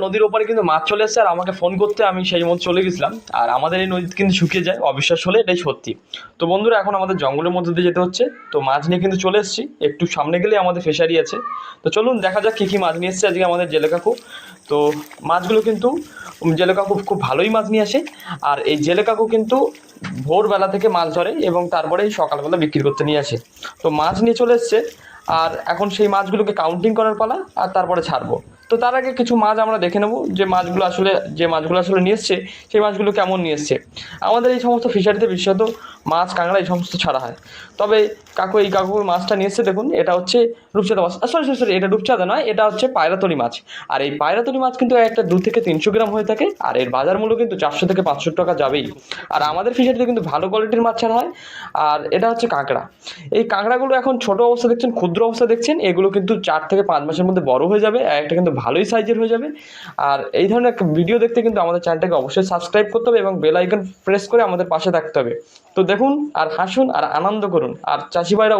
নদীর ওপারে কিন্তু মাছ চলে এসেছে, আর আমাকে ফোন করতে আমি সেই মতো চলে গেছিলাম। আর আমাদের এই নদীতে কিন্তু শুকিয়ে যায়, অবিশ্বাস হলে এটাই সত্যি। তো বন্ধুরা, এখন আমাদের জঙ্গলের মধ্যে দিয়ে যেতে হচ্ছে। তো মাছ নিয়ে কিন্তু চলে এসেছি, একটু সামনে গেলে আমাদের ফিশারি আছে। তো চলুন দেখা যাক কী কী মাছ নিয়ে এসেছে আজকে আমাদের জেলে কাকু। তো মাছগুলো কিন্তু জেলে কাকু খুব ভালোই মাছ নিয়ে আসে। আর এই জেলে কাকু কিন্তু ভোরবেলা থেকে মাছ ধরে এবং তারপরেই সকালবেলা বিক্রি করতে নিয়ে আসে। তো মাছ নিয়ে চলে এসছে, আর এখন সেই মাছগুলোকে কাউন্টিং করার পালা, আর তারপরে ছাড়বো। তো তার আগে কিছু মাছ আমরা দেখে নেব যে মাছগুলো আসলে নিয়ে এসছে সেই মাছগুলো কেমন নিয়ে এসছে। আমাদের এই সমস্ত ফিশারিতে বিশেষত মাছ, কাঁকড়া এই সমস্ত ছাড়া হয়। তবে এই কাকুর মাছটা নিয়ে এসছে, দেখুন এটা হচ্ছে রূপচাঁদা মাছ। সরি, এটা রূপচাঁদা নয়, এটা হচ্ছে পায়রাতলি মাছ। আর এই পায়রাতলি মাছ কিন্তু একটা 2 থেকে 300 গ্রাম হয়ে থাকে, আর এর বাজার মূল্য কিন্তু 400 থেকে 500 টাকা যাবেই। আর আমাদের ফিশারিতে কিন্তু ভালো কোয়ালিটির মাছ ছাড়া হয়। আর এটা হচ্ছে কাঁকড়া। এই কাঁকড়াগুলো এখন ছোট অবস্থা দেখছেন, ক্ষুদ্র অবস্থা দেখছেন, এগুলো কিন্তু 4 থেকে 5 মাসের মধ্যে বড় হয়ে যাবে, আর একটা কিন্তু ভালোই সাইজের হয়ে যাবে। আর এই ধরনের ভিডিও দেখতে কিন্তু আমাদের চ্যানেলটাকে অবশ্যই সাবস্ক্রাইব করতে হবে এবং বেল আইকন প্রেস করে আমাদের পাশে থাকতে হবে। তো দেখুন আর হাসুন আর আনন্দ করুন। আর চাষি ভাইরা